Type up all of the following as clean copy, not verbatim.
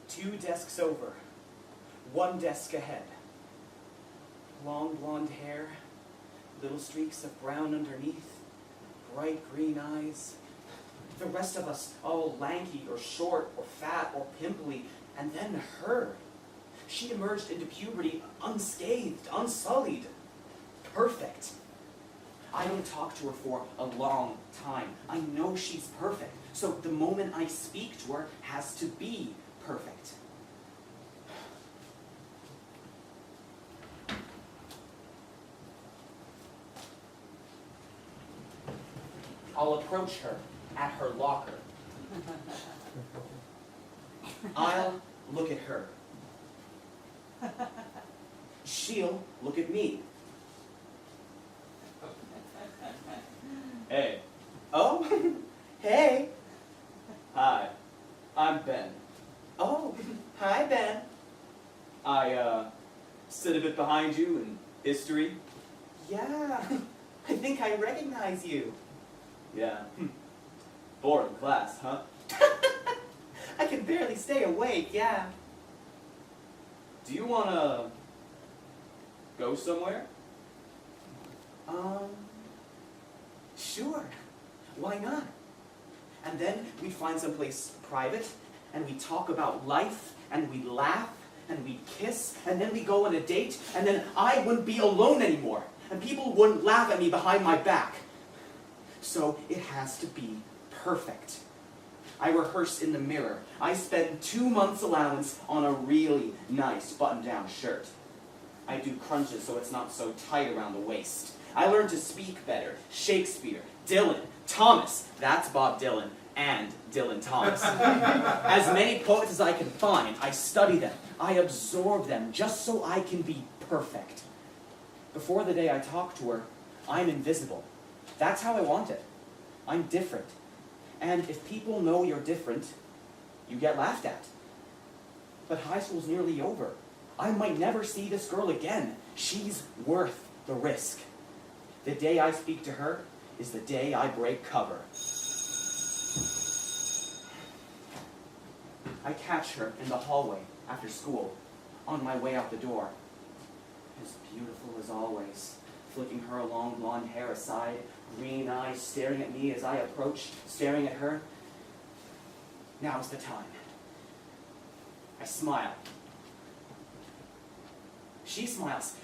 2 desks over, 1 desk ahead. Long blonde hair, little streaks of brown underneath, bright green eyes. The rest of us all lanky or short or fat or pimply, and then her. She emerged into puberty unscathed, unsullied, perfect. I don't talk to her for a long time. I know she's perfect, so the moment I speak to her has to be perfect. I'll approach her at her locker. I'll look at her. She'll look at me. Hey. Oh, hey. Hi, I'm Ben. Oh, hi, Ben. I, sit a bit behind you in history. Yeah, I think I recognize you. Yeah. Boring class, huh? I can barely stay awake, yeah. Do you want to go somewhere? Sure. Why not? And then we find someplace private, and we talk about life, and we laugh, and we kiss, and then we go on a date, and then I wouldn't be alone anymore, and people wouldn't laugh at me behind my back. So it has to be perfect. I rehearse in the mirror. I spend 2 months' allowance on a really nice button-down shirt. I do crunches so it's not so tight around the waist. I learn to speak better. Shakespeare, Dylan, Thomas, that's Bob Dylan, and Dylan Thomas. As many poets as I can find, I study them. I absorb them just so I can be perfect. Before the day I talk to her, I'm invisible. That's how I want it. I'm different. And if people know you're different, you get laughed at. But high school's nearly over. I might never see this girl again. She's worth the risk. The day I speak to her is the day I break cover. I catch her in the hallway after school, on my way out the door. As beautiful as always, flicking her long blonde hair aside, green eyes staring at me as I approach, staring at her. Now's the time. I smile. She smiles.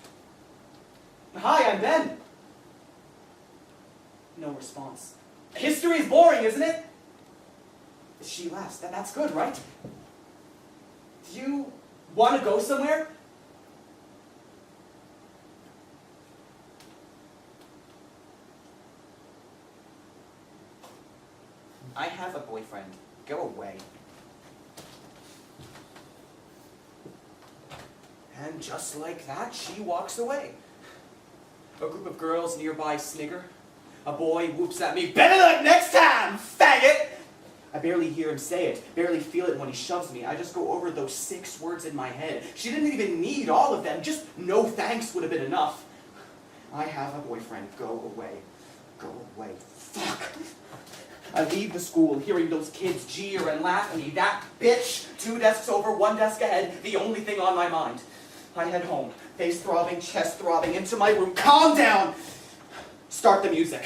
Hi, I'm Ben. No response. History's boring, isn't it? She laughs. That's good, right? Do you want to go somewhere? I have a boyfriend. Go away. And just like that, she walks away. A group of girls nearby snigger. A boy whoops at me, "Better luck next time, faggot!" I barely hear him say it, barely feel it when he shoves me. I just go over those 6 words in my head. She didn't even need all of them. Just no thanks would have been enough. I have a boyfriend. Go away. Go away. Fuck. I leave the school hearing those kids jeer and laugh at me. That bitch, 2 desks over, 1 desk ahead, the only thing on my mind. I head home, face throbbing, chest throbbing, into my room. Calm down! Start the music.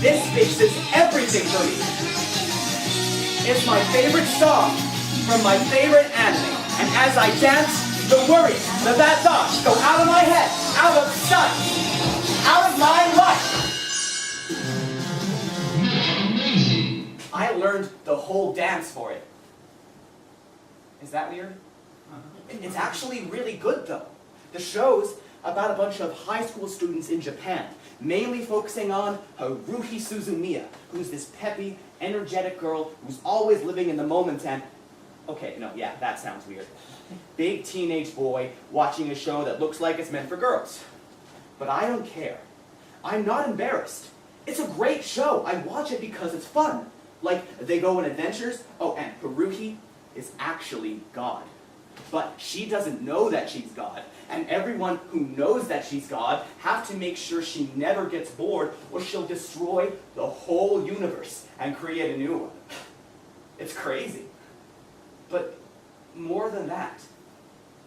This fixes everything for me. It's my favorite song from my favorite anime. And as I dance, the worries, the bad thoughts go out of my head, out of sight, out of my life. I learned the whole dance for it. Is that weird? It's actually really good, though. The show's about a bunch of high school students in Japan, mainly focusing on Haruhi Suzumiya, who's this peppy, energetic girl who's always living in the moment and... Okay, no, yeah, that sounds weird. Big teenage boy watching a show that looks like it's meant for girls. But I don't care. I'm not embarrassed. It's a great show. I watch it because it's fun. Like, they go on adventures. Oh, and Haruhi is actually God. But she doesn't know that she's God, and everyone who knows that she's God have to make sure she never gets bored or she'll destroy the whole universe and create a new one. It's crazy. But more than that,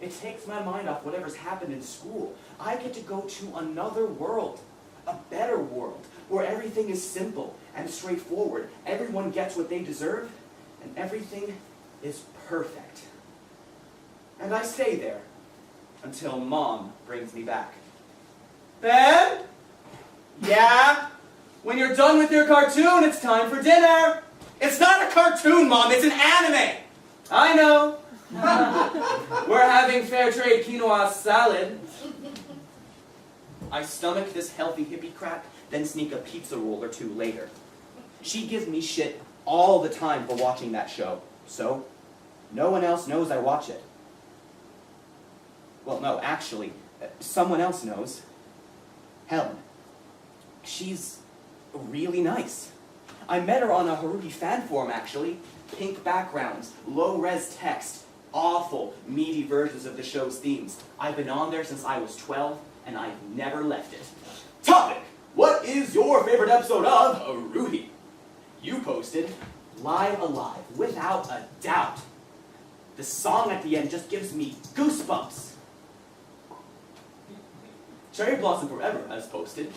it takes my mind off whatever's happened in school. I get to go to another world, a better world, where everything is simple and straightforward. Everyone gets what they deserve, and everything is perfect. And I stay there until Mom brings me back. Ben? Yeah? When you're done with your cartoon, it's time for dinner. It's not a cartoon, Mom, it's an anime. I know. We're having fair trade quinoa salad. I stomach this healthy hippie crap, then sneak a pizza roll or two later. She gives me shit all the time for watching that show, so no one else knows I watch it. Well, no, actually, someone else knows. Helen. She's really nice. I met her on a Haruhi fan forum, actually. Pink backgrounds, low-res text, awful, meaty versions of the show's themes. I've been on there since I was 12, and I've never left it. Topic! What is your favorite episode of Haruhi? You posted, Live Alive, without a doubt. The song at the end just gives me goosebumps. Cherry Blossom Forever has posted,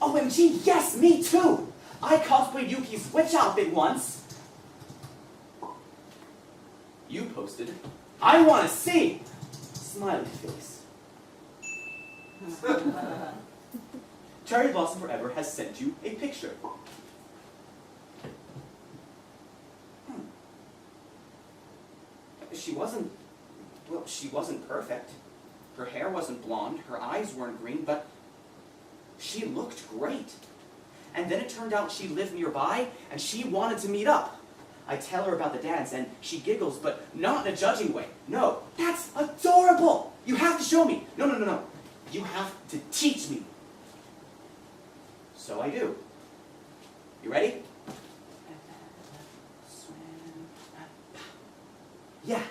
OMG, yes, me too! I cosplayed Yuki's witch outfit once. You posted, I want to see! Smiley face. Cherry Blossom Forever has sent you a picture. She wasn't perfect. Her hair wasn't blonde, her eyes weren't green, but she looked great. And then it turned out she lived nearby, and she wanted to meet up. I tell her about the dance, and she giggles, but not in a judging way. No, that's adorable! You have to show me. No. You have to teach me. So I do. You ready? Yeah.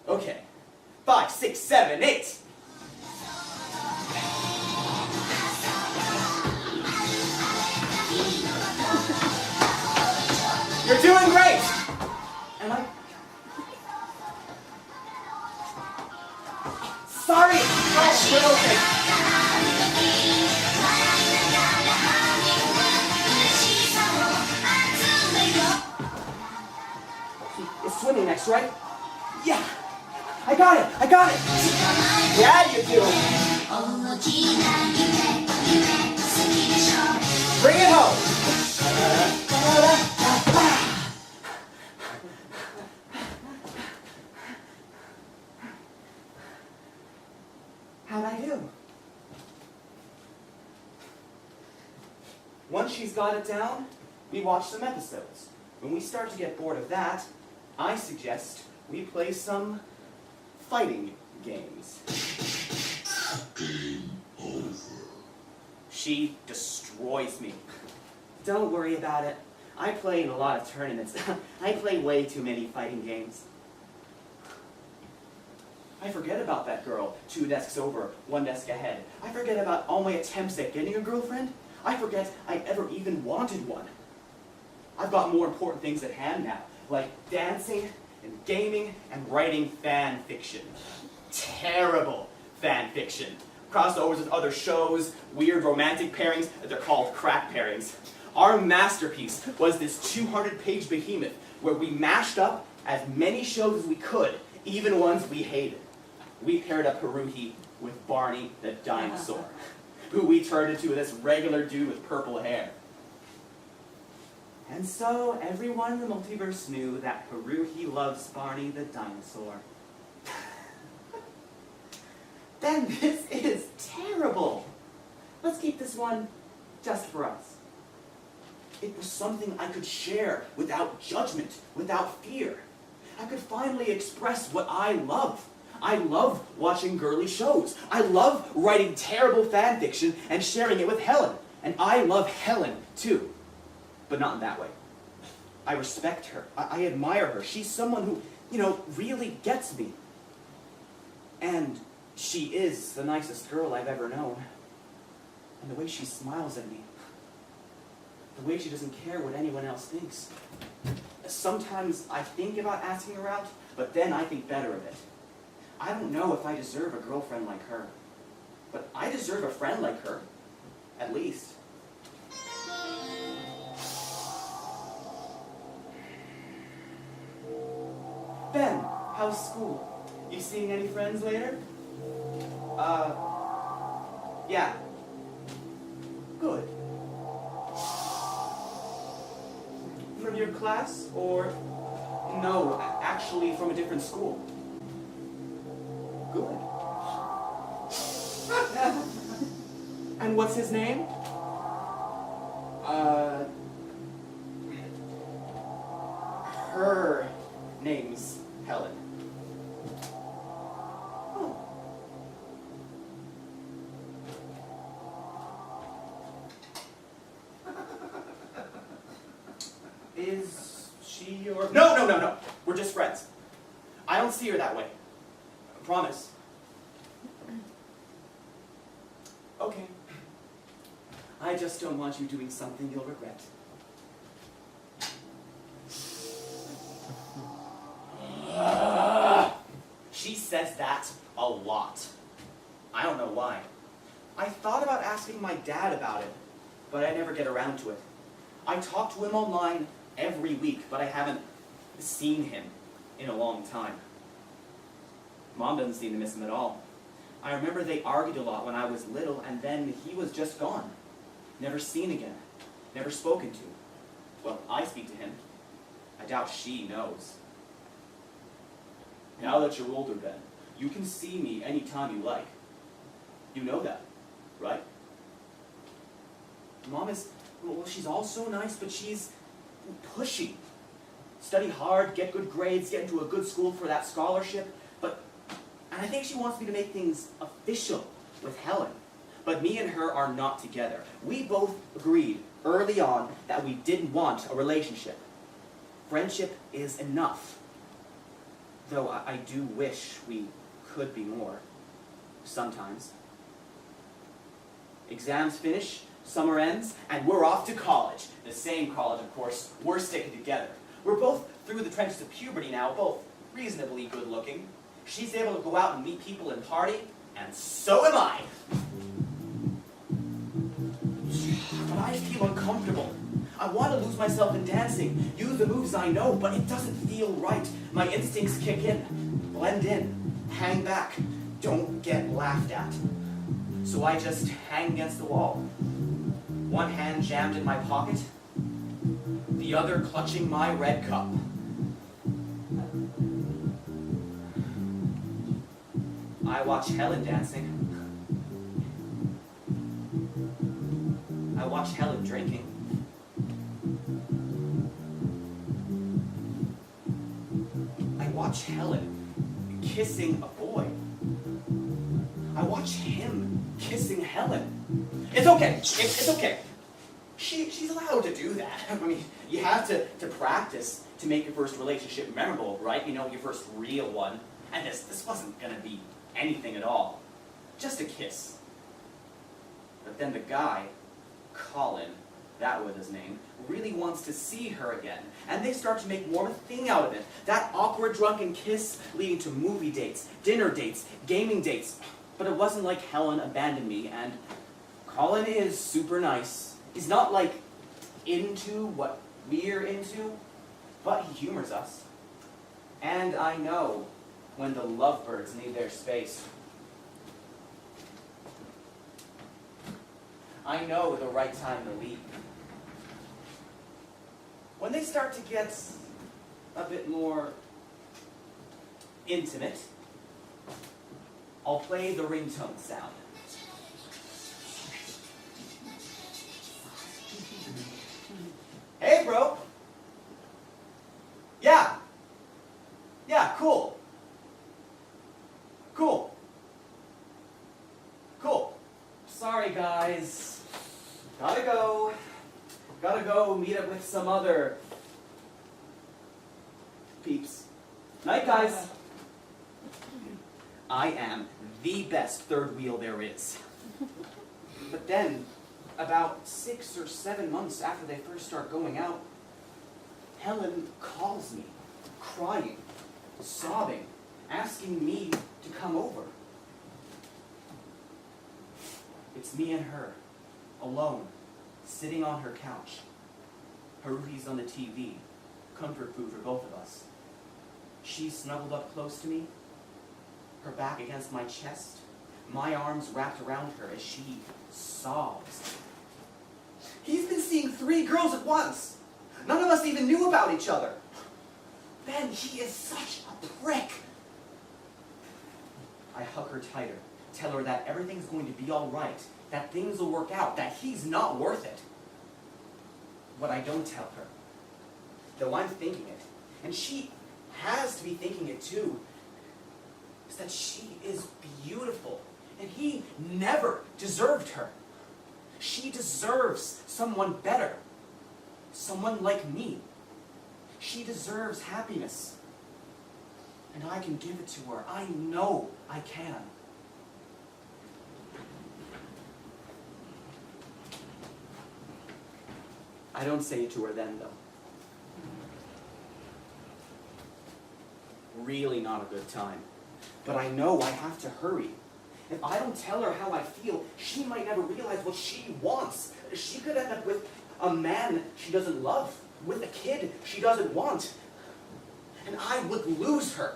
Okay. 5, 6, 7, 8. You're doing great! Am I? Sorry! Oh, we're okay. It's swimming next, right? Yeah! I got it! Yeah, you do! Bring it home! How'd I do? Once she's got it down, we watch some episodes. When we start to get bored of that, I suggest we play some fighting games. Game over. She destroys me. Don't worry about it. I play in a lot of tournaments. I play way too many fighting games. I forget about that girl 2 desks over, 1 desk ahead. I forget about all my attempts at getting a girlfriend. I forget I ever even wanted one. I've got more important things at hand now, like dancing and gaming and writing fan fiction. Terrible fan fiction. Crossovers with other shows, weird romantic pairings, they're called crack pairings. Our masterpiece was this 200-page behemoth where we mashed up as many shows as we could, even ones we hated. We paired up Haruhi with Barney the dinosaur, who we turned into this regular dude with purple hair. And so everyone in the multiverse knew that Haruhi loves Barney the dinosaur. Then this is terrible. Let's keep this one just for us. It was something I could share without judgment, without fear. I could finally express what I love. I love watching girly shows. I love writing terrible fan fiction and sharing it with Helen. And I love Helen, too. But not in that way. I respect her. I admire her. She's someone who, really gets me. And she is the nicest girl I've ever known. And the way she smiles at me, the way she doesn't care what anyone else thinks. Sometimes I think about asking her out, but then I think better of it. I don't know if I deserve a girlfriend like her, but I deserve a friend like her, at least. Ben, how's school? You seeing any friends later? Yeah. Good. From your class, or? No, actually from a different school. Good. And what's his name? Her name's Helen. Oh. Is she your... No. We're just friends. I don't see her that way. I promise. Okay. I just don't want you doing something you'll regret. She says that a lot. I don't know why. I thought about asking my dad about it, but I never get around to it. I talk to him online every week, but I haven't seen him in a long time. Mom doesn't seem to miss him at all. I remember they argued a lot when I was little, and then he was just gone. Never seen again. Never spoken to. Well, I speak to him. I doubt she knows. Now that you're older, Ben, you can see me anytime you like. You know that, right? Mom is, well, she's all so nice, but she's pushy. Study hard, get good grades, get into a good school for that scholarship, and I think she wants me to make things official with Helen. But me and her are not together. We both agreed early on that we didn't want a relationship. Friendship is enough. Though I do wish we could be more. Sometimes. Exams finish, summer ends, and we're off to college. The same college, of course. We're sticking together. We're both through the trenches of puberty now, both reasonably good looking. She's able to go out and meet people and party, and so am I. But I feel uncomfortable. I want to lose myself in dancing, use the moves I know, but it doesn't feel right. My instincts kick in, blend in, hang back, don't get laughed at. So I just hang against the wall. One hand jammed in my pocket, the other clutching my red cup. I watch Helen dancing. I watch Helen drinking. I watch Helen kissing a boy. I watch him kissing Helen. It's okay. It's okay. She's allowed to do that. I mean, you have to practice to make your first relationship memorable, right? You know, your first real one. And this wasn't going to be anything at all. Just a kiss. But then the guy, Colin, that was his name, really wants to see her again. And they start to make more of a thing out of it. That awkward drunken kiss leading to movie dates, dinner dates, gaming dates. But it wasn't like Helen abandoned me, and Colin is super nice. He's not like into what we're into, but he humors us. And I know when the lovebirds need their space. I know the right time to leave. When they start to get a bit more intimate, I'll play the ringtone sound. Hey, bro. Yeah. Yeah, cool. Cool. Cool. Sorry, guys. Gotta go. Gotta go meet up with some other peeps. Night, guys. I am the best third wheel there is. But then, about 6 or 7 months after they first start going out, Helen calls me, crying, sobbing, asking me to come over. It's me and her, alone, sitting on her couch. Haruhi's on the TV, comfort food for both of us. She's snuggled up close to me, her back against my chest, my arms wrapped around her as she sobs. He's been seeing 3 girls at once. None of us even knew about each other. Ben, he is such a prick. I hug her tighter, tell her that everything's going to be all right, that things will work out, that he's not worth it. What I don't tell her, though I'm thinking it, and she has to be thinking it too, is that she is beautiful, and he never deserved her. She deserves someone better, someone like me. She deserves happiness, and I can give it to her. I know I can. I don't say it to her then, though. Really not a good time. But I know I have to hurry. If I don't tell her how I feel, she might never realize what she wants. She could end up with a man she doesn't love, with a kid she doesn't want. And I would lose her.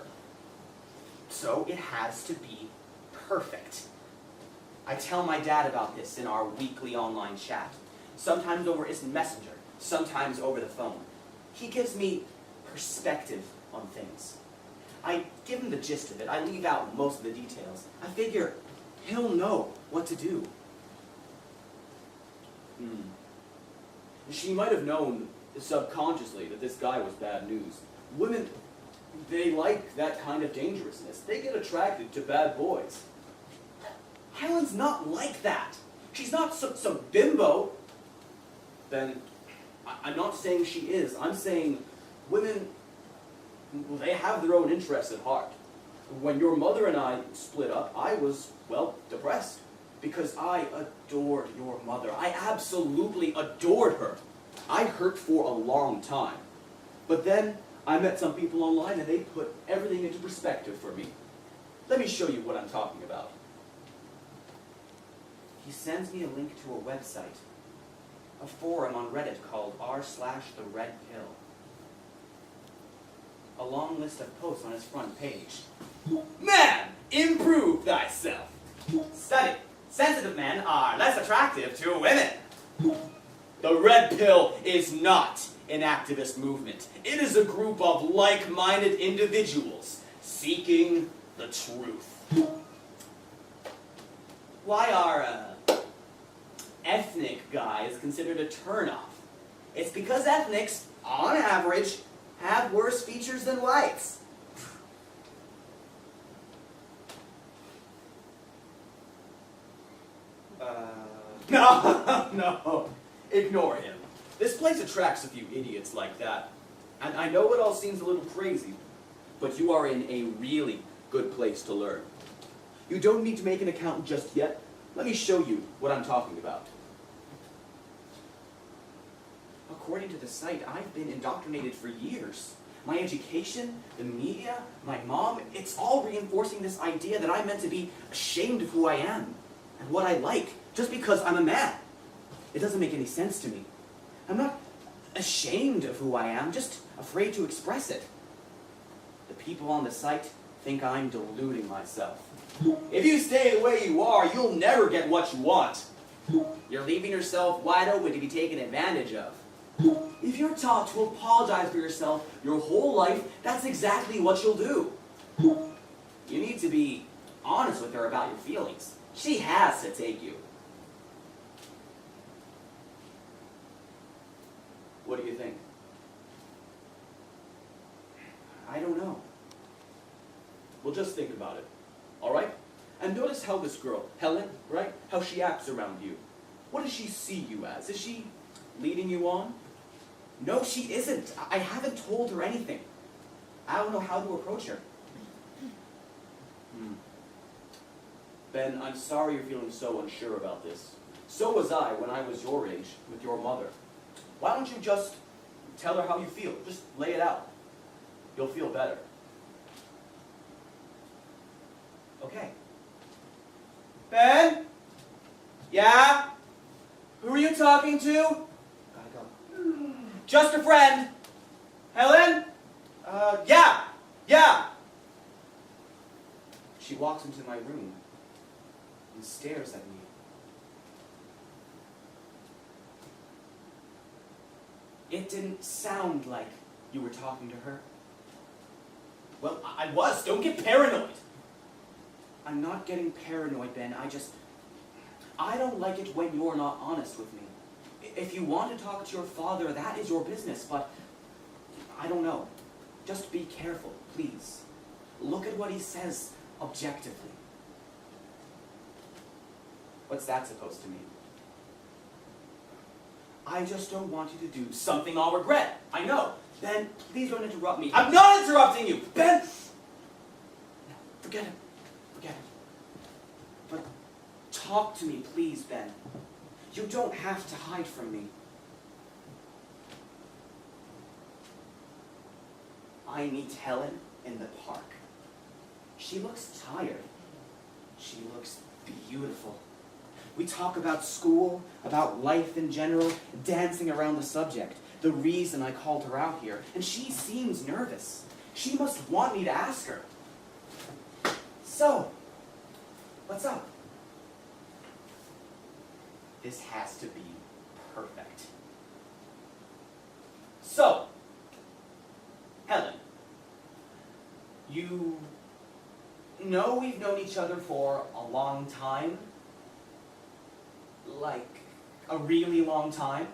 So it has to be perfect. I tell my dad about this in our weekly online chat. Sometimes over instant messenger, sometimes over the phone. He gives me perspective on things. I give him the gist of it. I leave out most of the details. I figure he'll know what to do. She might have known subconsciously that this guy was bad news. Women, they like that kind of dangerousness. They get attracted to bad boys. Helen's not like that. She's not some bimbo. Then, I'm not saying she is. I'm saying women, they have their own interests at heart. When your mother and I split up, I was, well, depressed. Because I adored your mother. I absolutely adored her. I hurt for a long time. But then, I met some people online and they put everything into perspective for me. Let me show you what I'm talking about. He sends me a link to a website. A forum on Reddit called r/the-RedPill. A long list of posts on his front page. Man, improve thyself. Study. Sensitive men are less attractive to women. The Red Pill is not an activist movement. It is a group of like-minded individuals seeking the truth. Why are ethnic guys considered a turnoff? It's because ethnics, on average, have worse features than whites. No, ignore him. This place attracts a few idiots like that. And I know it all seems a little crazy, but you are in a really good place to learn. You don't need to make an account just yet. Let me show you what I'm talking about. According to the site, I've been indoctrinated for years. My education, the media, my mom, it's all reinforcing this idea that I'm meant to be ashamed of who I am and what I like, just because I'm a man. It doesn't make any sense to me. I'm not ashamed of who I am, just afraid to express it. The people on the site think I'm deluding myself. If you stay the way you are, you'll never get what you want. You're leaving yourself wide open to be taken advantage of. If you're taught to apologize for yourself your whole life, that's exactly what you'll do. You need to be honest with her about your feelings. She has to take you. What do you think? I don't know. Well, just think about it, all right? And notice how this girl, Helen, right? How she acts around you. What does she see you as? Is she leading you on? No, she isn't. I haven't told her anything. I don't know how to approach her. Ben, I'm sorry you're feeling so unsure about this. So was I when I was your age with your mother. Why don't you just tell her how you feel? Just lay it out. You'll feel better. Okay. Ben? Yeah? Who are you talking to? Gotta go. Just a friend. Helen? Yeah. She walks into my room and stares at me. It didn't sound like you were talking to her. Well, I was. Don't get paranoid. I'm not getting paranoid, Ben. I don't like it when you're not honest with me. If you want to talk to your father, that is your business, but I don't know. Just be careful, please. Look at what he says objectively. What's that supposed to mean? I just don't want you to do something I'll regret. I know. Ben, please don't interrupt me. I'm not interrupting you! Ben! No, forget it. But talk to me, please, Ben. You don't have to hide from me. I meet Helen in the park. She looks tired. She looks beautiful. We talk about school, about life in general, dancing around the subject, the reason I called her out here, and she seems nervous. She must want me to ask her. So, what's up? This has to be perfect. So, Helen, you know we've known each other for a long time? Like, a really long time?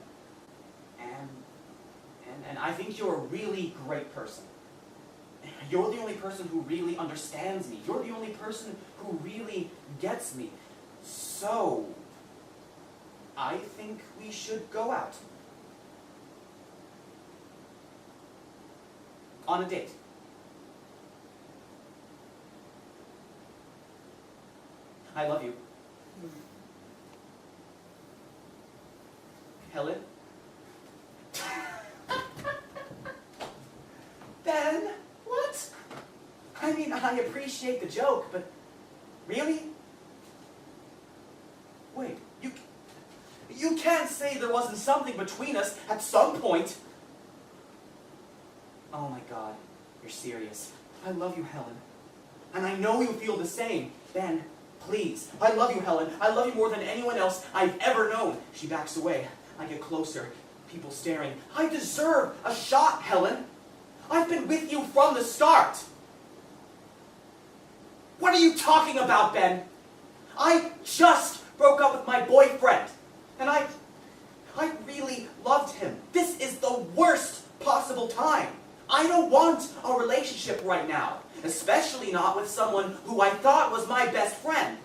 And I think you're a really great person. You're the only person who really understands me. You're the only person who really gets me. So, I think we should go out. On a date. I love you. Helen? Ben? What? I mean, I appreciate the joke, but really? Wait, you can't say there wasn't something between us at some point. Oh my God, you're serious. I love you, Helen. And I know you feel the same. Ben, please. I love you, Helen. I love you more than anyone else I've ever known. She backs away. I get closer. People staring. I deserve a shot, Helen. I've been with you from the start. What are you talking about, Ben? I just broke up with my boyfriend. And I really loved him. This is the worst possible time. I don't want a relationship right now. Especially not with someone who I thought was my best friend.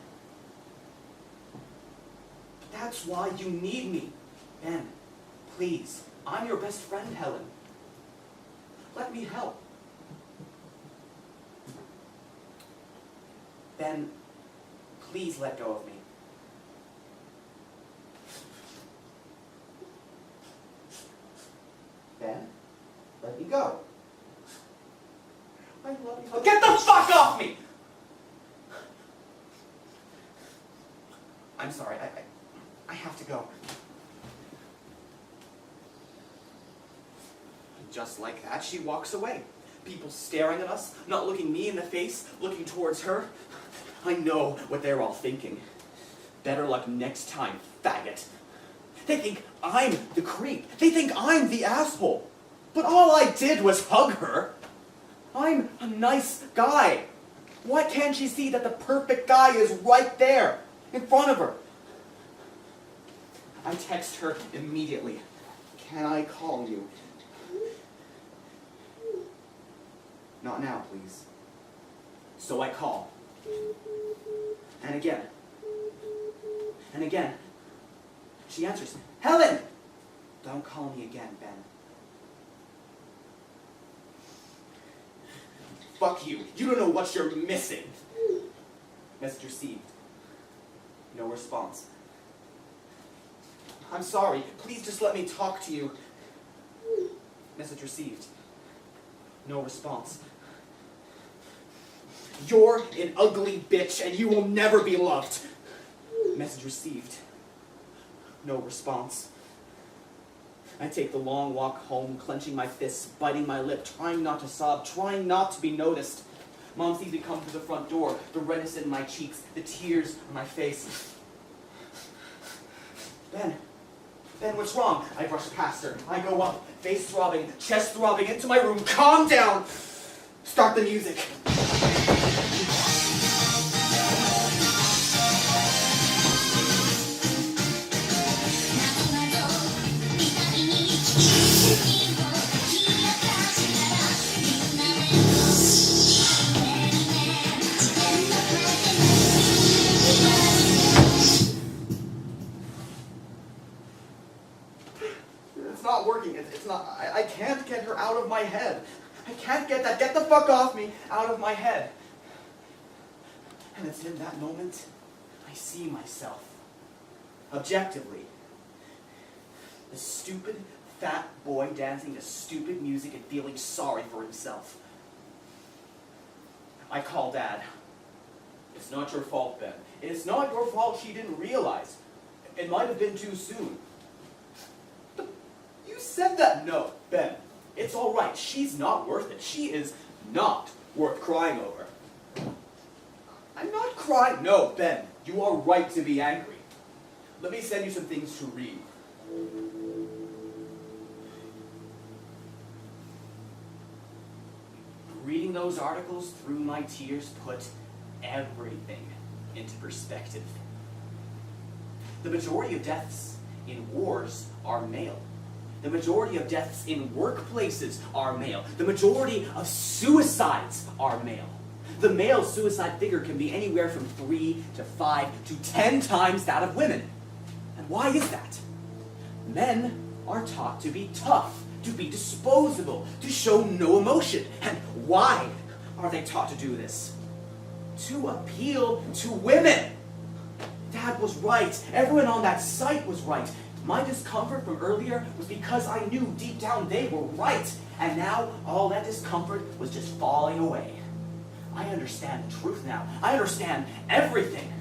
That's why you need me. Ben, please. I'm your best friend, Helen. Let me help. Ben, please let go of me. Ben, let me go. I love you. Oh, get the fuck off me! I'm sorry, I have to go. Just like that, she walks away. People staring at us, not looking me in the face, looking towards her. I know what they're all thinking. Better luck next time, faggot. They think I'm the creep. They think I'm the asshole. But all I did was hug her. I'm a nice guy. Why can't she see that the perfect guy is right there, in front of her? I text her immediately. Can I call you? Not now, please. So I call. And again. And again. She answers. Helen! Don't call me again, Ben. Fuck you. You don't know what you're missing. Message received. No response. I'm sorry. Please just let me talk to you. Message received. No response. You're an ugly bitch and you will never be loved. Message received. No response. I take the long walk home, clenching my fists, biting my lip, trying not to sob, trying not to be noticed. Mom sees me come through the front door, the redness in my cheeks, the tears on my face. Ben, what's wrong? I brush past her. I go up, face throbbing, chest throbbing, into my room. Calm down! Start the music. It's not working. It's not. I can't get her out of my head. I can't get that. Get the fuck off me, out of my head. And it's in that moment I see myself. Objectively. The stupid, fat boy dancing to stupid music and feeling sorry for himself. I call Dad. It's not your fault, Ben. It's not your fault she didn't realize. It might have been too soon. You said that. No, Ben. It's all right. She's not worth it. She is not worth crying over. I'm not crying. No, Ben. You are right to be angry. Let me send you some things to read. Reading those articles through my tears put everything into perspective. The majority of deaths in wars are male. The majority of deaths in workplaces are male. The majority of suicides are male. The male suicide figure can be anywhere from 3 to 5 to 10 times that of women. And why is that? Men are taught to be tough, to be disposable, to show no emotion. And why are they taught to do this? To appeal to women. Dad was right. Everyone on that site was right. My discomfort from earlier was because I knew deep down they were right. And now all that discomfort was just falling away. I understand the truth now. I understand everything.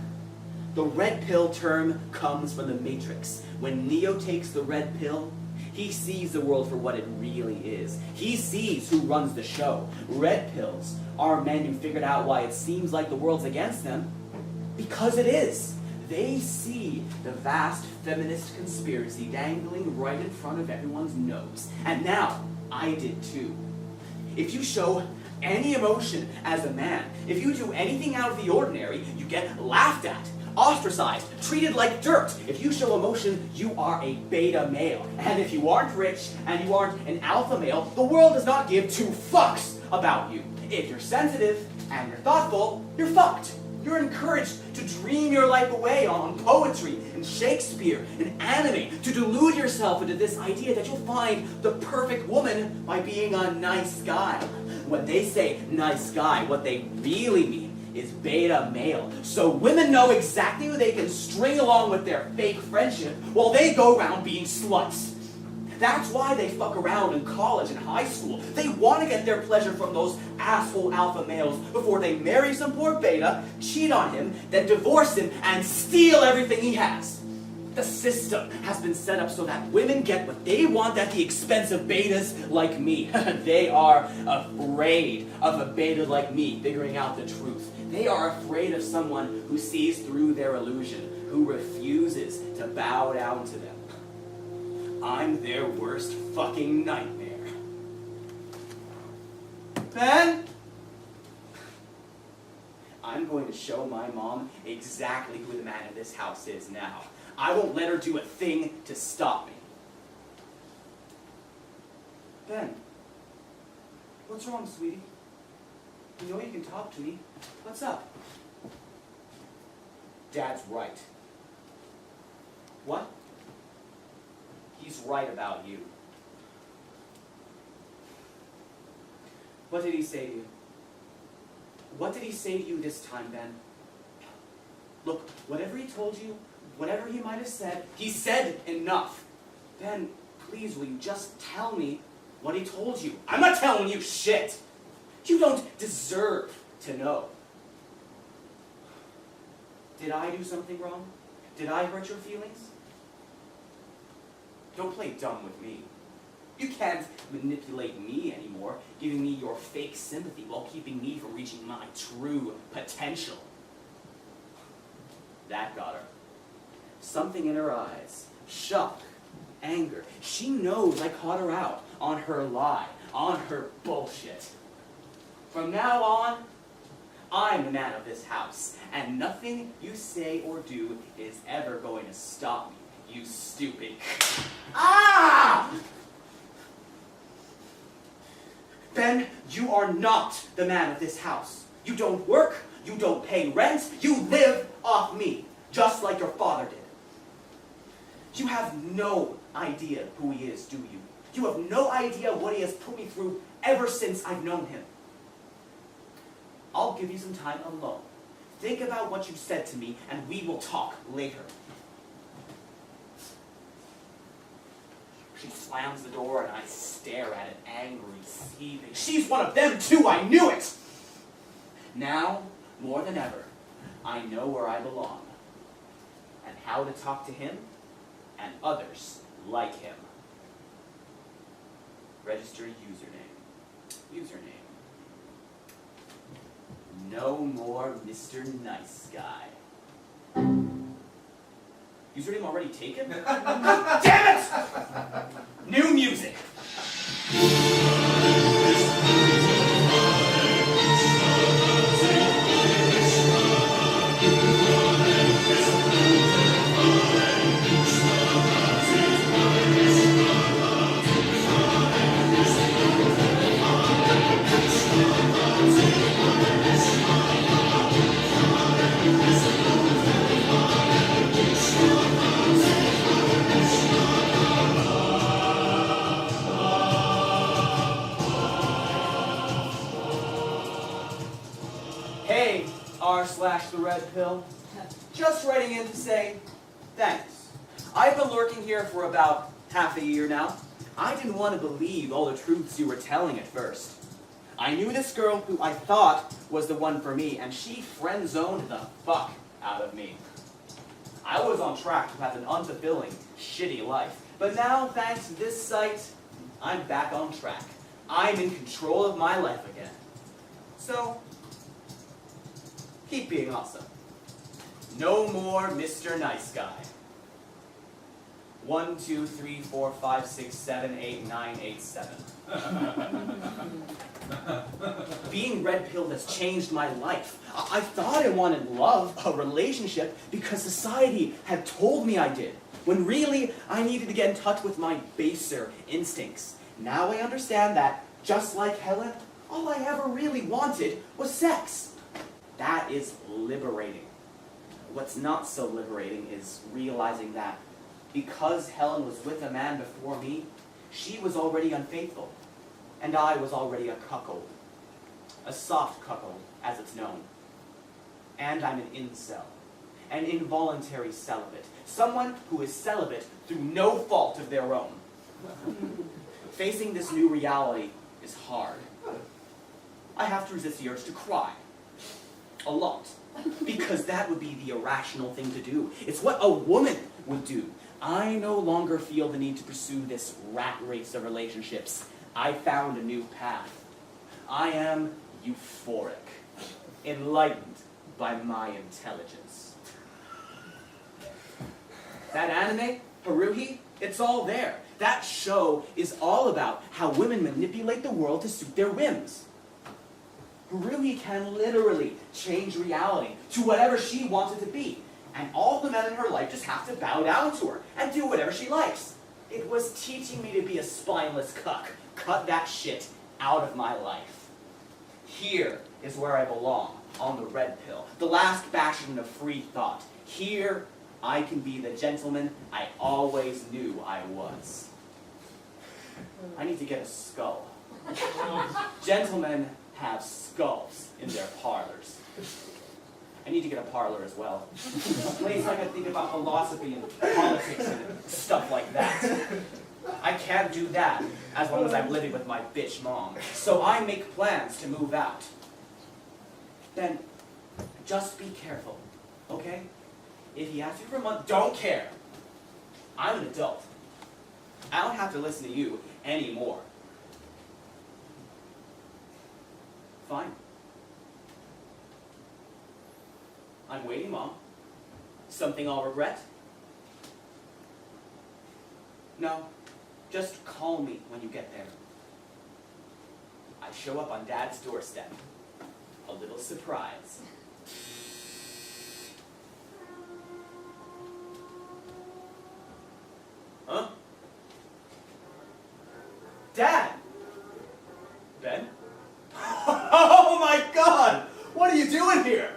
The red pill term comes from the Matrix. When Neo takes the red pill, he sees the world for what it really is. He sees who runs the show. Red pills are men who figured out why it seems like the world's against them. Because it is. They see the vast feminist conspiracy dangling right in front of everyone's nose. And now, I did too. If you show any emotion as a man, if you do anything out of the ordinary, you get laughed at, ostracized, treated like dirt. If you show emotion, you are a beta male. And if you aren't rich and you aren't an alpha male, the world does not give 2 fucks about you. If you're sensitive and you're thoughtful, you're fucked. You're encouraged to dream your life away on poetry and Shakespeare and anime, to delude yourself into this idea that you'll find the perfect woman by being a nice guy. When they say nice guy, what they really mean is beta male. So women know exactly who they can string along with their fake friendship while they go around being sluts. That's why they fuck around in college and high school. They want to get their pleasure from those asshole alpha males before they marry some poor beta, cheat on him, then divorce him, and steal everything he has. The system has been set up so that women get what they want at the expense of betas like me. They are afraid of a beta like me figuring out the truth. They are afraid of someone who sees through their illusion, who refuses to bow down to them. I'm their worst fucking nightmare. Ben? I'm going to show my mom exactly who the man in this house is now. I won't let her do a thing to stop me. Ben, what's wrong, sweetie? You know you can talk to me. What's up? Dad's right. What? He's right about you. What did he say to you? What did he say to you this time, Ben? Look, whatever he told you, whatever he might have said, he said enough. Then, please, will you just tell me what he told you? I'm not telling you shit. You don't deserve to know. Did I do something wrong? Did I hurt your feelings? Don't play dumb with me. You can't manipulate me anymore, giving me your fake sympathy while keeping me from reaching my true potential. That got her. Something in her eyes. Shock. Anger. She knows I caught her out on her lie, on her bullshit. From now on, I'm the man of this house, and nothing you say or do is ever going to stop me, you stupid. Ah! Ben, you are not the man of this house. You don't work, you don't pay rent, you live off me, just like your father did. You have no idea who he is, do you? You have no idea what he has put me through ever since I've known him. I'll give you some time alone. Think about what you said to me, and we will talk later. She slams the door, and I stare at it, angry, seething. She's one of them, too! I knew it! Now, more than ever, I know where I belong, and how to talk to him and others like him. Register username. Username. No more Mr. Nice Guy. Username already taken? Damn it! New music. Hey, r/the RedPill. Just writing in to say thanks. I've been lurking here for about half a year now. I didn't want to believe all the truths you were telling at first. I knew this girl who I thought was the one for me, and she friend-zoned the fuck out of me. I was on track to have an unfulfilling, shitty life. But now, thanks to this site, I'm back on track. I'm in control of my life again. So, keep being awesome. No more Mr. Nice Guy. 1, 2, 3, 4, 5, 6, 7, 8, 9, 8, 7. Being red-pilled has changed my life. I thought I wanted love, a relationship, because society had told me I did, when really I needed to get in touch with my baser instincts. Now I understand that, just like Helen, all I ever really wanted was sex. That is liberating. What's not so liberating is realizing that because Helen was with a man before me, she was already unfaithful, and I was already a cuckold. A soft cuckold, as it's known. And I'm an incel, an involuntary celibate, someone who is celibate through no fault of their own. Facing this new reality is hard. I have to resist the urge to cry. A lot. Because that would be the irrational thing to do. It's what a woman would do. I no longer feel the need to pursue this rat race of relationships. I found a new path. I am euphoric, enlightened by my intelligence. That anime, Haruhi, it's all there. That show is all about how women manipulate the world to suit their whims. Haruhi can literally change reality to whatever she wants it to be. And all the men in her life just have to bow down to her and do whatever she likes. It was teaching me to be a spineless cuck. Cut that shit out of my life. Here is where I belong, on the red pill, the last bastion of free thought. Here, I can be the gentleman I always knew I was. I need to get a skull. Gentlemen have skulls in their parlors. I need to get a parlor as well. A place I can think about philosophy and politics and stuff like that. I can't do that as long as I'm living with my bitch mom. So I make plans to move out. Then, just be careful, okay? If he asks you for a month, don't care. I'm an adult. I don't have to listen to you anymore. Fine. I'm waiting, Mom. Something I'll regret? No, just call me when you get there. I show up on Dad's doorstep. A little surprise. Huh? Dad! Ben? Oh my God! What are you doing here?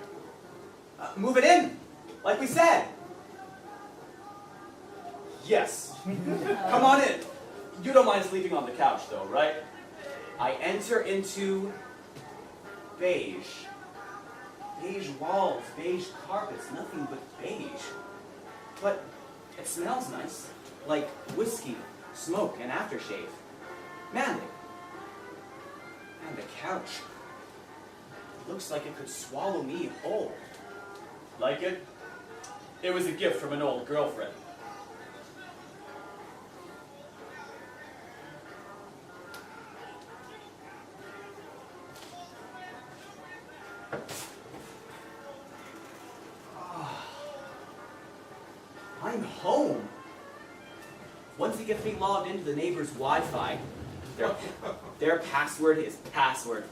Move it in, like we said. Yes. Come on in. You don't mind sleeping on the couch though, right? I enter into beige. Beige walls, beige carpets, nothing but beige. But it smells nice, like whiskey, smoke, and aftershave. Man, and the couch. It looks like it could swallow me whole. Like it? It was a gift from an old girlfriend. I'm home. Once he gets me logged into the neighbor's Wi-Fi, their password is password.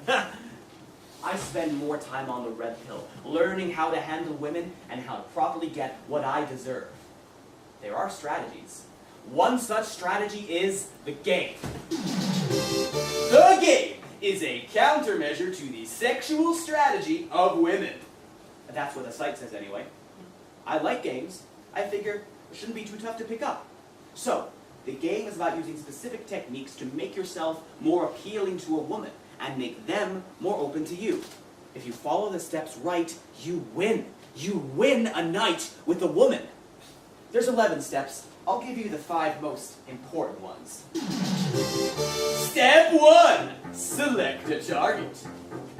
I spend more time on the RedPill, learning how to handle women and how to properly get what I deserve. There are strategies. One such strategy is the game. The game is a countermeasure to the sexual strategy of women. That's what the site says anyway. I like games. I figure it shouldn't be too tough to pick up. So, the game is about using specific techniques to make yourself more appealing to a woman and make them more open to you. If you follow the steps right, you win. You win a night with a woman. There's 11 steps. I'll give you the 5 most important ones. Step 1. Select a target.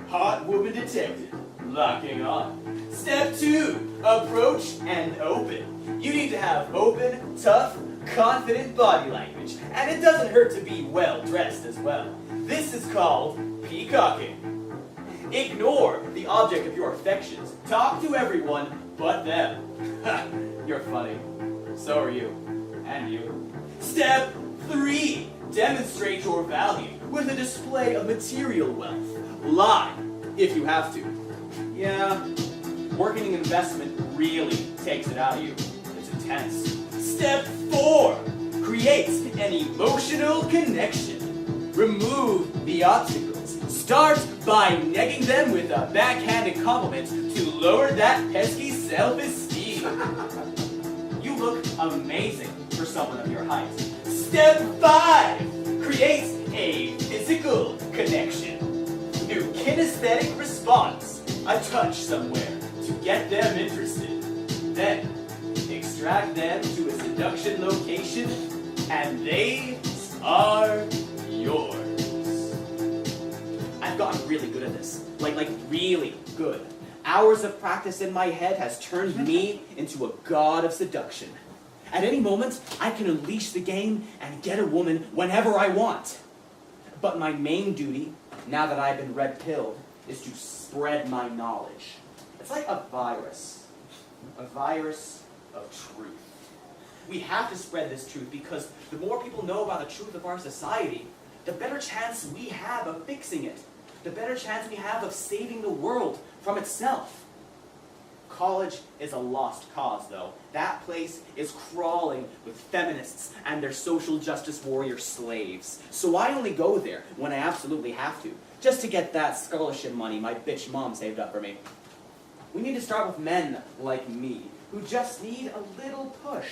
Hot woman detected. Locking on. Step 2. Approach and open. You need to have open, tough, confident body language. And it doesn't hurt to be well dressed as well. This is called peacocking. Ignore the object of your affections. Talk to everyone but them. You're funny. So are you. And you. Step 3. Demonstrate your value with a display of material wealth. Lie, if you have to. Yeah, working in investment really takes it out of you. It's intense. Step 4. Create an emotional connection. Remove the obstacles. Start by negging them with a backhanded compliment to lower that pesky self-esteem. You look amazing for someone of your height. Step 5. Create a physical connection. New kinesthetic response. A touch somewhere to get them interested. Then, extract them to a seduction location, and they are yours. I've gotten really good at this. Like really good. Hours of practice in my head has turned me into a god of seduction. At any moment, I can unleash the game and get a woman whenever I want. But my main duty, now that I've been red-pilled, is to spread my knowledge. It's like a virus of truth. We have to spread this truth because the more people know about the truth of our society, the better chance we have of fixing it. The better chance we have of saving the world from itself. College is a lost cause, though. That place is crawling with feminists and their social justice warrior slaves. So I only go there when I absolutely have to, just to get that scholarship money my bitch mom saved up for me. We need to start with men like me, who just need a little push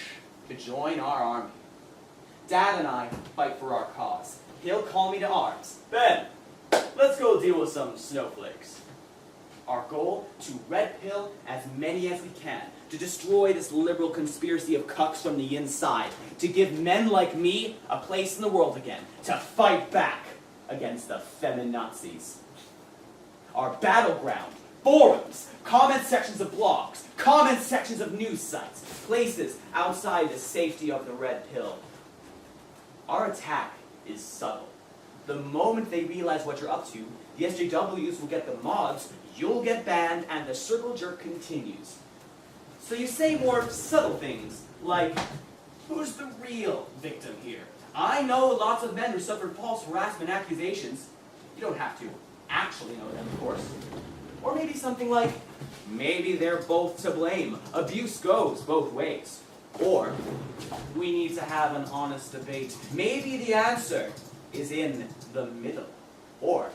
to join our army. Dad and I fight for our cause. He'll call me to arms. Ben, let's go deal with some snowflakes. Our goal, to RedPill as many as we can, to destroy this liberal conspiracy of cucks from the inside, to give men like me a place in the world again, to fight back against the feminazis. Our battleground, forums, comment sections of blogs, comment sections of news sites, places outside the safety of the RedPill. Our attack is subtle. The moment they realize what you're up to, the SJWs will get the mods, you'll get banned, and the circle jerk continues. So you say more subtle things, like, who's the real victim here? I know lots of men who suffered false harassment accusations. You don't have to actually know them, of course. Or maybe something like, maybe they're both to blame. Abuse goes both ways. Or, we need to have an honest debate. Maybe the answer is in the middle. Or,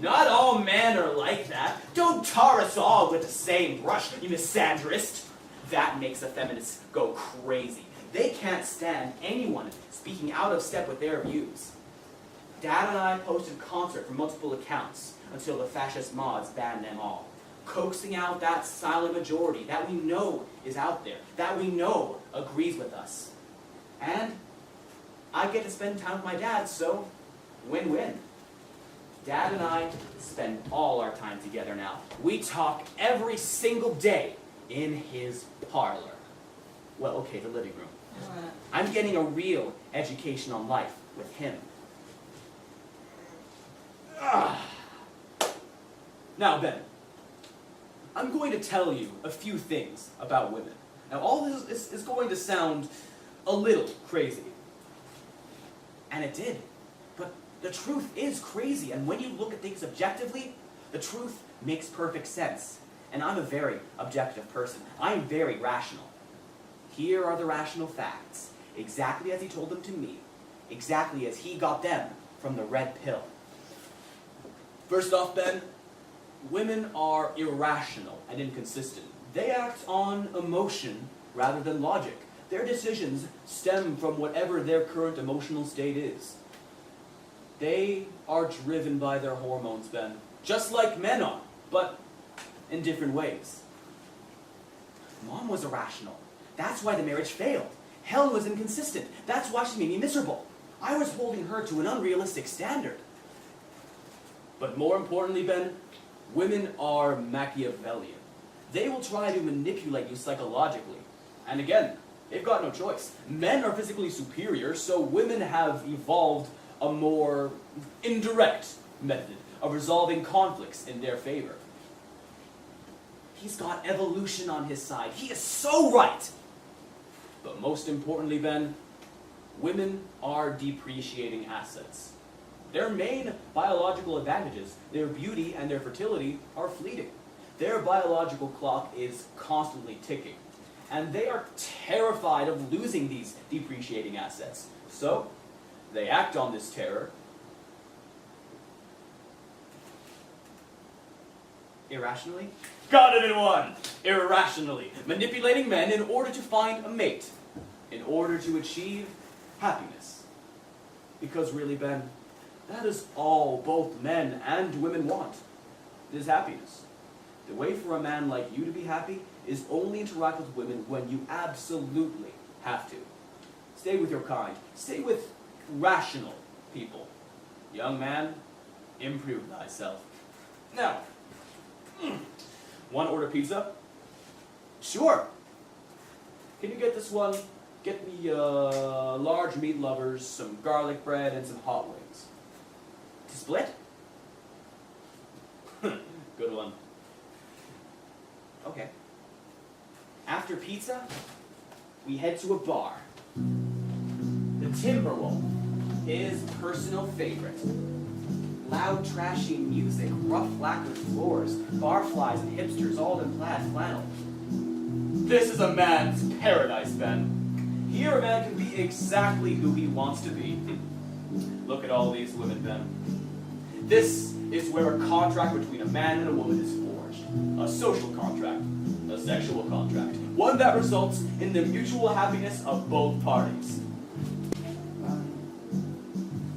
not all men are like that. Don't tar us all with the same brush, you misandrist. That makes the feminists go crazy. They can't stand anyone speaking out of step with their views. Dad and I posted concert from multiple accounts until the fascist mods banned them all, coaxing out that silent majority that we know is out there, that we know agrees with us. And I get to spend time with my dad, so win-win. Dad and I spend all our time together now. We talk every single day in his parlor. Well, okay, the living room. I'm getting a real education on life with him. Now, Ben, I'm going to tell you a few things about women. Now, all this is going to sound a little crazy. And it did. But the truth is crazy, and when you look at things objectively, the truth makes perfect sense. And I'm a very objective person. I am very rational. Here are the rational facts, exactly as he told them to me, exactly as he got them from the RedPill. First off, Ben, women are irrational and inconsistent. They act on emotion rather than logic. Their decisions stem from whatever their current emotional state is. They are driven by their hormones, Ben, just like men are, but in different ways. Mom was irrational. That's why the marriage failed. Helen was inconsistent. That's why she made me miserable. I was holding her to an unrealistic standard. But more importantly, Ben, women are Machiavellian. They will try to manipulate you psychologically. And again, they've got no choice. Men are physically superior, so women have evolved a more indirect method of resolving conflicts in their favor. He's got evolution on his side. He is so right. But most importantly, Ben, women are depreciating assets. Their main biological advantages, their beauty and their fertility, are fleeting. Their biological clock is constantly ticking. And they are terrified of losing these depreciating assets. So, they act on this terror irrationally? Got it in one! Irrationally, manipulating men in order to find a mate, in order to achieve happiness. Because really, Ben, that is all both men and women want, is happiness. The way for a man like you to be happy is only interact with women when you absolutely have to. Stay with your kind. Stay with rational people. Young man, improve thyself. Now, one order pizza? Sure. Can you get this one? Get me large meat lovers, some garlic bread, and some hot wings. To split? Good one. Okay. After pizza, we head to a bar. The Timberwolf, his personal favorite. Loud, trashy music, rough lacquered floors, barflies and hipsters all in plaid flannel. This is a man's paradise, Ben. Here a man can be exactly who he wants to be. Look at all these women, Ben. This is where a contract between a man and a woman is forged. A social contract, a sexual contract, one that results in the mutual happiness of both parties.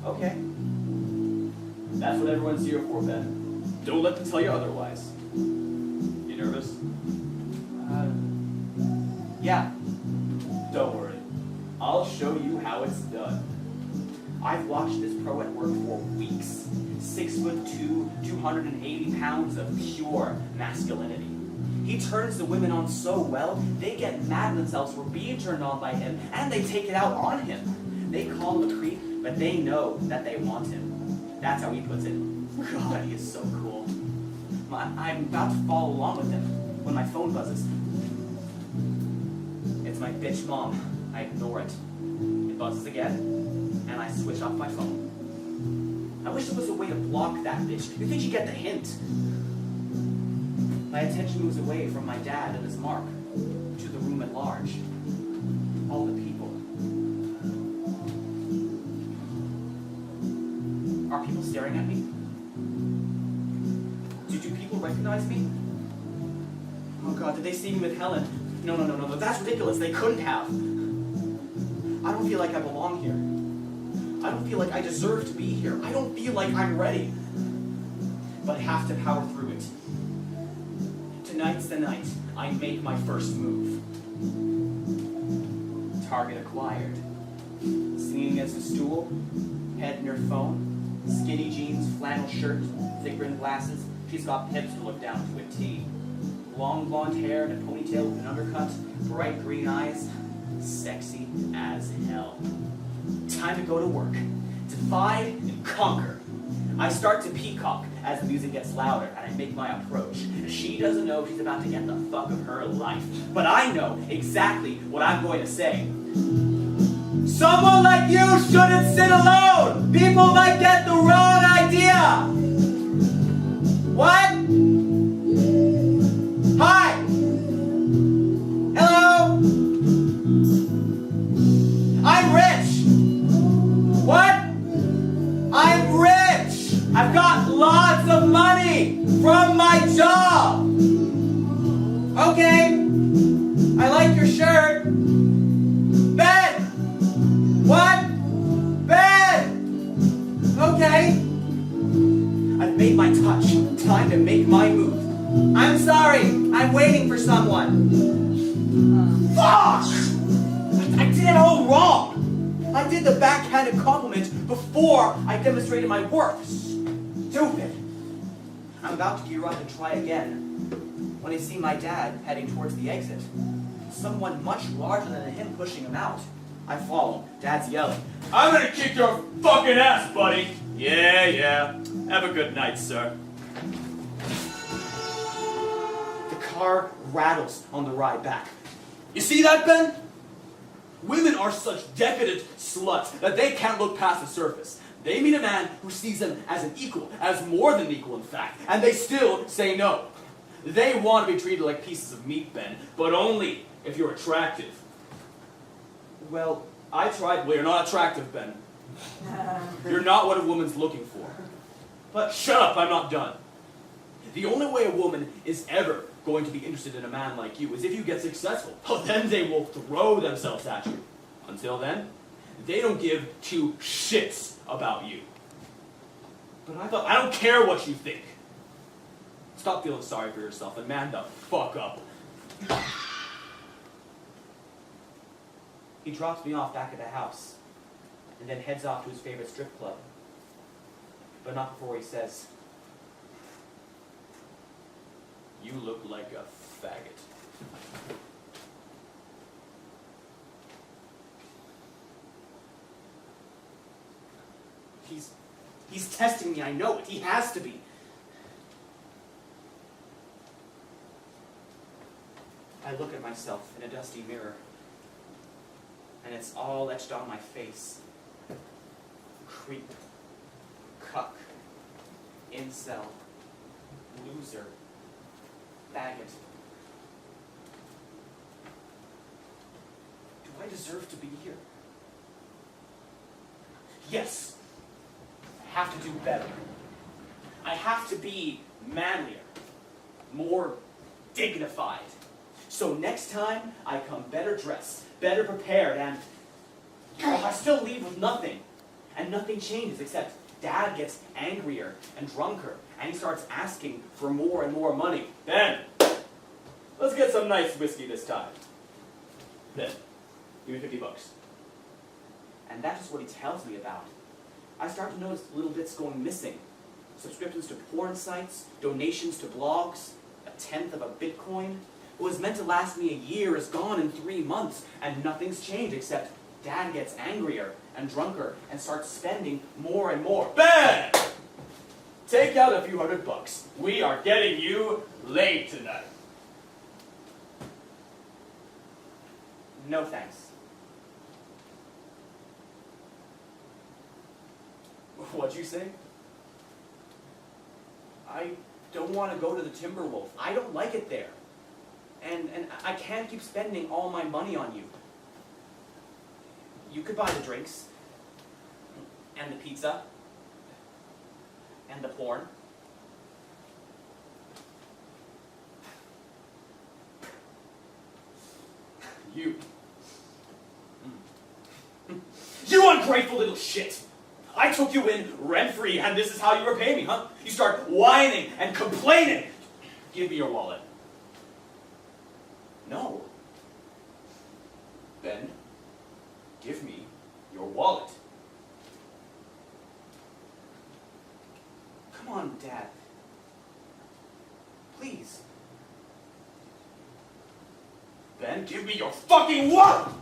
Okay. That's what everyone's here for, Ben. Don't let them tell you otherwise. nervous? Yeah. Don't worry. I'll show you how it's done. I've watched this pro at work for weeks. 6'2", 280 pounds of pure masculinity. He turns the women on so well, they get mad at themselves for being turned on by him, and they take it out on him. They call him a creep, but they know that they want him. That's how he puts it. God, he is so cool. I'm about to follow along with him when my phone buzzes. It's my bitch mom. I ignore it. It buzzes again, and I switch off my phone. I wish there was a way to block that bitch. You think she'd get the hint? My attention moves away from my dad and his mark to the room at large. All the people. Are people staring at me? Do people recognize me? Oh God, did they see me with Helen? No, that's ridiculous. They couldn't have. I don't feel like I belong here. I don't feel like I deserve to be here. I don't feel like I'm ready. But I have to power through it. Tonight's the night I make my first move. Target acquired. Singing against a stool, head in her phone, skinny jeans, flannel shirt, thick rimmed glasses. She's got pips to look down to a T. Long blonde hair and a ponytail with an undercut, bright green eyes, sexy as hell. Time to go to work. Divide and conquer. I start to peacock as the music gets louder and I make my approach. She doesn't know she's about to get the fuck of her life, but I know exactly what I'm going to say. Someone like you shouldn't sit alone! People might get the wrong idea! What? Hi! Hello? I'm rich! What? I'm rich! I've got lots of money from my job! Okay, I like your shirt. Ben! What? Ben! Okay. I've made my touch. Time to make my move. I'm sorry. I'm waiting for someone. Fuck! I did it all wrong. I did the backhanded compliment before I demonstrated my worth. Stupid. I'm about to gear up and try again when I see my dad heading towards the exit. Someone much larger than him pushing him out. I follow. Dad's yelling, I'm gonna kick your fucking ass, buddy! Yeah. Have a good night, sir. The car rattles on the ride back. You see that, Ben? Women are such decadent sluts that they can't look past the surface. They meet a man who sees them as an equal, as more than equal in fact, and they still say no. They want to be treated like pieces of meat, Ben, but only if you're attractive. Well, I tried. Well, you're not attractive, Ben. You're not what a woman's looking for. But shut up, I'm not done. The only way a woman is ever going to be interested in a man like you is if you get successful. Oh, then they will throw themselves at you. Until then, they don't give two shits about you. But I don't care what you think. Stop feeling sorry for yourself and man the fuck up. he drops me off back at the house and then heads off to his favorite strip club. But not before he says, You look like a faggot. He's testing me, I know it. He has to be. I look at myself in a dusty mirror, and it's all etched on my face. Creep, cuck, incel, loser, faggot. Do I deserve to be here? Yes. I have to do better. I have to be manlier, more dignified. So next time, I come better dressed, better prepared, and I still leave with nothing. And nothing changes except Dad gets angrier and drunker, and he starts asking for more and more money. Ben, Let's get some nice whiskey this time. Then, give me $50. And that's just what he tells me about. I start to notice little bits going missing. Subscriptions to porn sites, donations to blogs, 1/10 of a Bitcoin. What was meant to last me a year is gone in 3 months, and nothing's changed except Dad gets angrier and drunker and starts spending more and more. Ben! Take out a few $100. We are getting you laid tonight. No thanks. What'd you say? I don't want to go to the Timberwolf. I don't like it there. And I can't keep spending all my money on you. You could buy the drinks, and the pizza, and the porn. You. You ungrateful little shit! I took you in rent-free, and this is how you repay me, huh? You start whining and complaining. Give me your wallet. No. Then, give me your wallet. Come on, Dad. Please. Then give me your fucking wallet!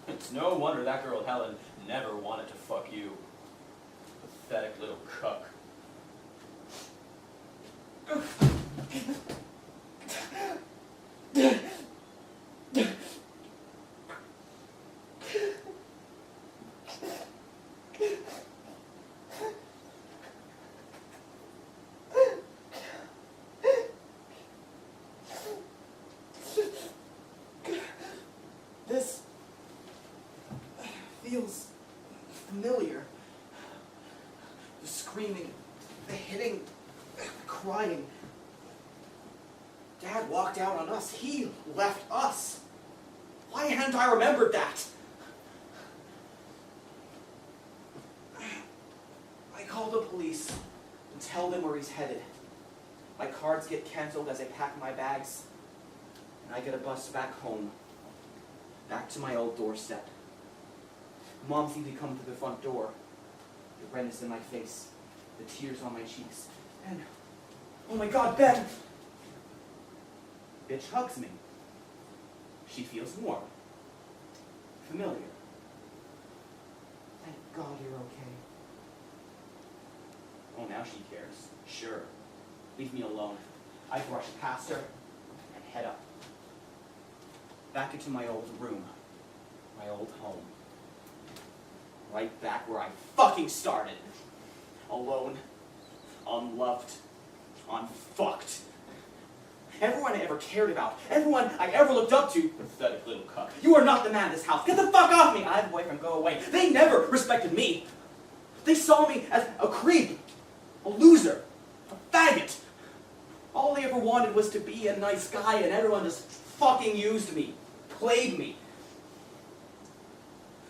It's no wonder that girl Helen never wanted to fuck you. Pathetic little cuck. This feels familiar. The screaming, the hitting, the crying. Dad walked out on us. He left us. Why hadn't I remembered that? I call the police and tell them where he's headed. My cards get canceled as I pack my bags, and I get a bus back home. Back to my old doorstep. Mom seemed to come to the front door. The redness in my face, the tears on my cheeks, and, oh my God, Ben! Bitch hugs me. She feels warm. Familiar. Thank God you're okay. Oh, now she cares. Sure. Leave me alone. I brush past her and head up. Back into my old room. My old home. Right back where I fucking started. Alone. Unloved. Unfucked. Everyone I ever cared about. Everyone I ever looked up to. Pathetic little cuck. You are not the man of this house. Get the fuck off me! I have a boyfriend. Go away. They never respected me. They saw me as a creep. A loser. A faggot. All they ever wanted was to be a nice guy, and everyone just fucking used me. Played me.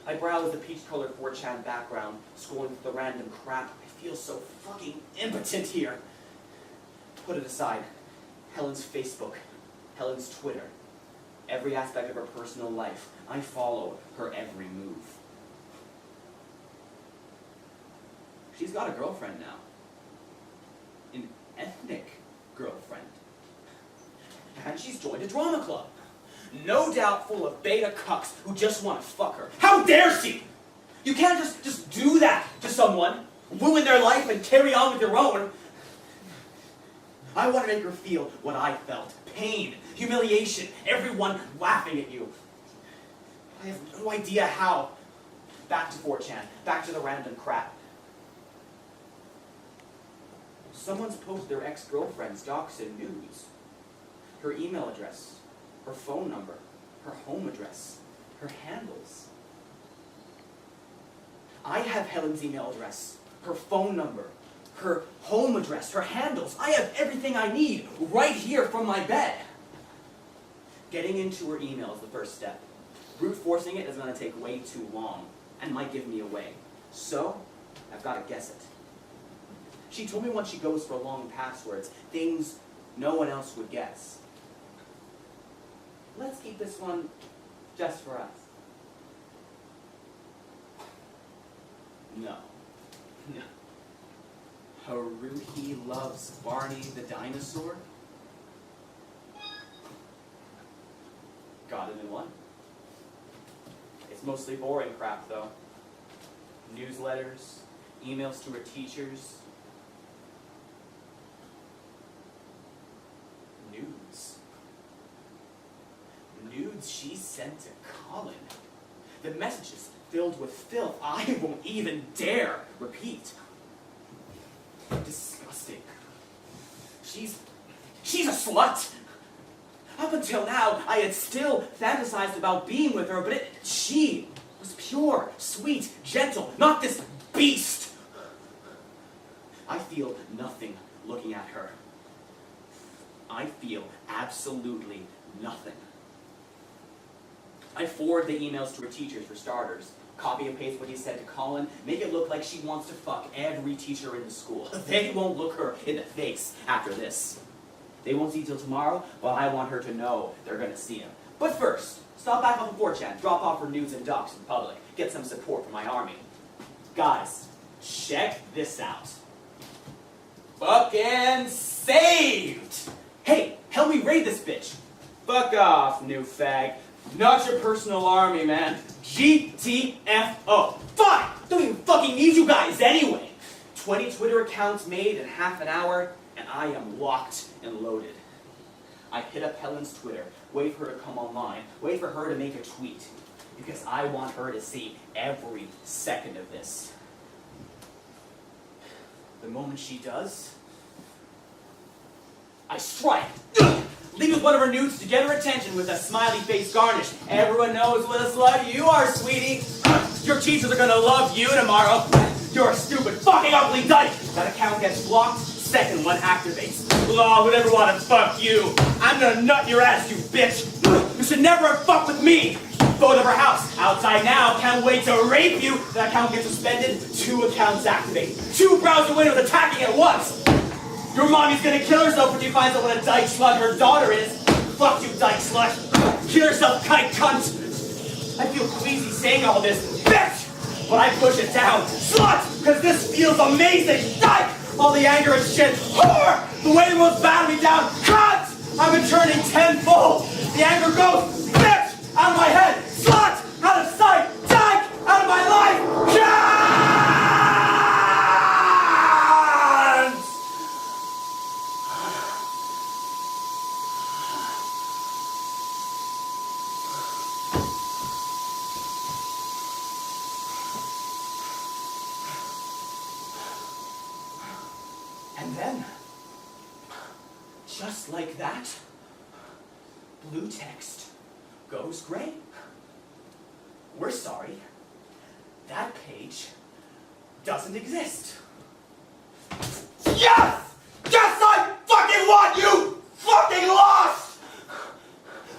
I browse the peach-colored 4chan background, scrolling through the random crap. I feel so fucking impotent here. Put it aside. Helen's Facebook. Helen's Twitter. Every aspect of her personal life. I follow her every move. She's got a girlfriend now. An ethnic girlfriend. And she's joined a drama club. No doubt full of beta cucks who just want to fuck her. How dare she! You can't just do that to someone, ruin their life and carry on with your own. I want to make her feel what I felt. Pain, humiliation, everyone laughing at you. I have no idea how. Back to 4chan, back to the random crap. Someone's posted their ex-girlfriend's docs and nudes. Her email address, her phone number, her home address, her handles. I have Helen's email address, her phone number, her home address, her handles. I have everything I need right here from my bed. Getting into her email is the first step. Brute forcing it is going to take way too long. and might give me away. So, I've got to guess it. She told me once she goes for long passwords, things no one else would guess. Let's keep this one just for us. No. No. Haruhi loves Barney the dinosaur? Got it in one. It's mostly boring crap, though. Newsletters, emails to her teachers. Nudes. Nudes she sent to Colin. The messages filled with filth I won't even dare repeat. Disgusting. She's a slut! Up until now, I had still fantasized about being with her, but she was pure, sweet, gentle, not this beast! I feel nothing looking at her. I feel absolutely nothing. I forward the emails to her teachers for starters. Copy and paste what he said to Colin. Make it look like she wants to fuck every teacher in the school. They won't look her in the face after this. They won't see till tomorrow, but I want her to know they're gonna see him. But first, stop back off of 4chan, drop off her nudes and docs in public, get some support from my army. Guys, check this out. Fucking saved! Hey, help me raid this bitch! Fuck off, new fag. Not your personal army, man. GTFO. Fine! Don't even fucking need you guys anyway! 20 Twitter accounts made in half an hour, and I am locked and loaded. I hit up Helen's Twitter, wait for her to come online, wait for her to make a tweet, because I want her to see every second of this. The moment she does, I strike. Leave with one of her nudes to get her attention with a smiley face garnish. Everyone knows what a slut you are, sweetie. Your teachers are gonna love you tomorrow. You're a stupid fucking ugly dyke. That account gets blocked, second one activates. Law would ever want to fuck you. I'm gonna nut your ass, you bitch. You should never have fucked with me. Photo of her house. Outside now, can't wait to rape you. That account gets suspended, 2 accounts activate. 2 browser windows attacking at once. Your mommy's gonna kill herself when she finds out what a dyke slut her daughter is. Fuck you, dyke slut. Kill yourself, kite cunt. I feel queasy saying all this, bitch! But I push it down. Slut! Because this feels amazing! Dyke! All the anger and shit. Whore! The way the world's battered me down. Cunt! I've been turning tenfold. The anger goes, bitch! Out of my head. Slut! Out of sight. Dyke! Out of my life. Cunt! And then, just like that, blue text goes gray. We're sorry. That page doesn't exist. Yes! Yes, I fucking want you! Fucking lost!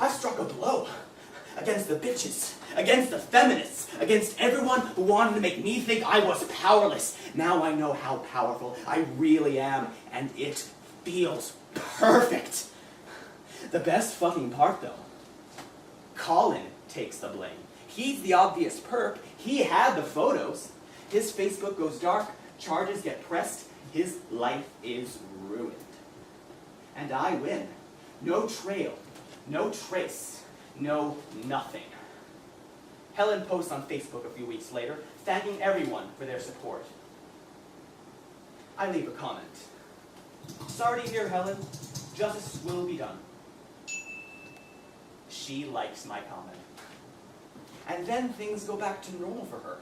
I struck a blow against the bitches, against the feminists, against everyone who wanted to make me think I was powerless. Now I know how powerful I really am, and it feels perfect. The best fucking part, though, Colin takes the blame. He's the obvious perp. He had the photos. His Facebook goes dark, charges get pressed, his life is ruined. And I win. No trail, no trace, no nothing. Helen posts on Facebook a few weeks later, thanking everyone for their support. I leave a comment. Sorry to hear, Helen. Justice will be done. She likes my comment. And then things go back to normal for her.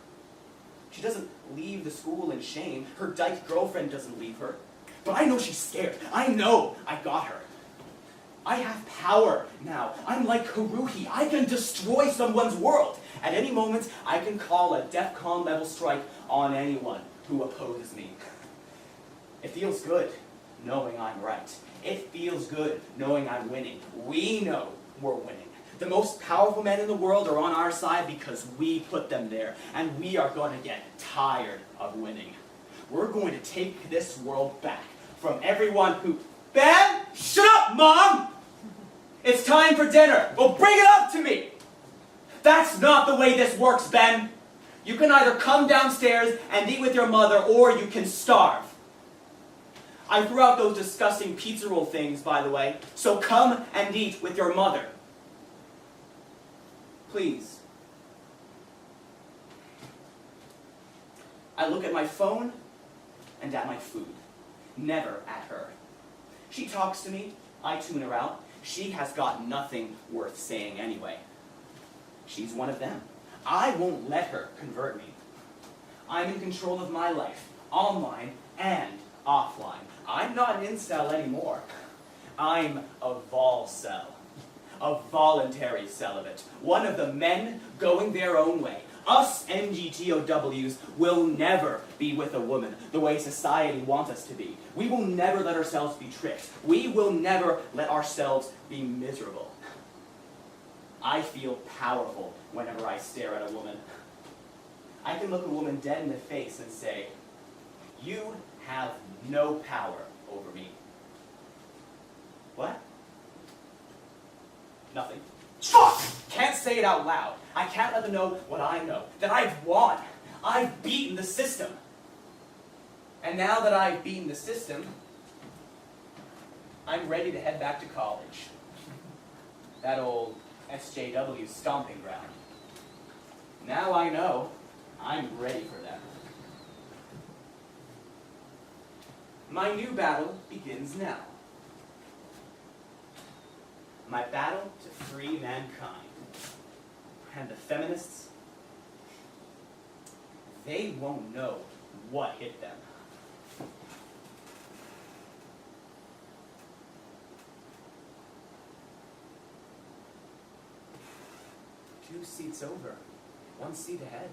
She doesn't leave the school in shame. Her dyke girlfriend doesn't leave her. But I know she's scared. I know I got her. I have power now. I'm like Haruhi. I can destroy someone's world. At any moment, I can call a DEFCON level strike on anyone who opposes me. It feels good knowing I'm right. It feels good knowing I'm winning. We know we're winning. The most powerful men in the world are on our side because we put them there, and we are going to get tired of winning. We're going to take this world back from everyone who... Ben! Shut up, Mom! It's time for dinner. Well, bring it up to me! That's not the way this works, Ben. You can either come downstairs and eat with your mother, or you can starve. I threw out those disgusting pizza roll things, by the way, so come and eat with your mother. Please. I look at my phone and at my food. Never at her. She talks to me, I tune her out. She has got nothing worth saying anyway. She's one of them. I won't let her convert me. I'm in control of my life, online and offline. I'm not an incel anymore. I'm a volcel. A voluntary celibate. One of the men going their own way. Us NGTOWs will never be with a woman the way society wants us to be. We will never let ourselves be tricked. We will never let ourselves be miserable. I feel powerful whenever I stare at a woman. I can look a woman dead in the face and say, "You have no power over me." What? Nothing. Fuck! Can't say it out loud. I can't let them know what I know. That I've won. I've beaten the system. And now that I've beaten the system, I'm ready to head back to college. That old SJW stomping ground. Now I know I'm ready for that. My new battle begins now. My battle to free mankind. And the feminists, they won't know what hit them. 2 seats over, 1 seat ahead.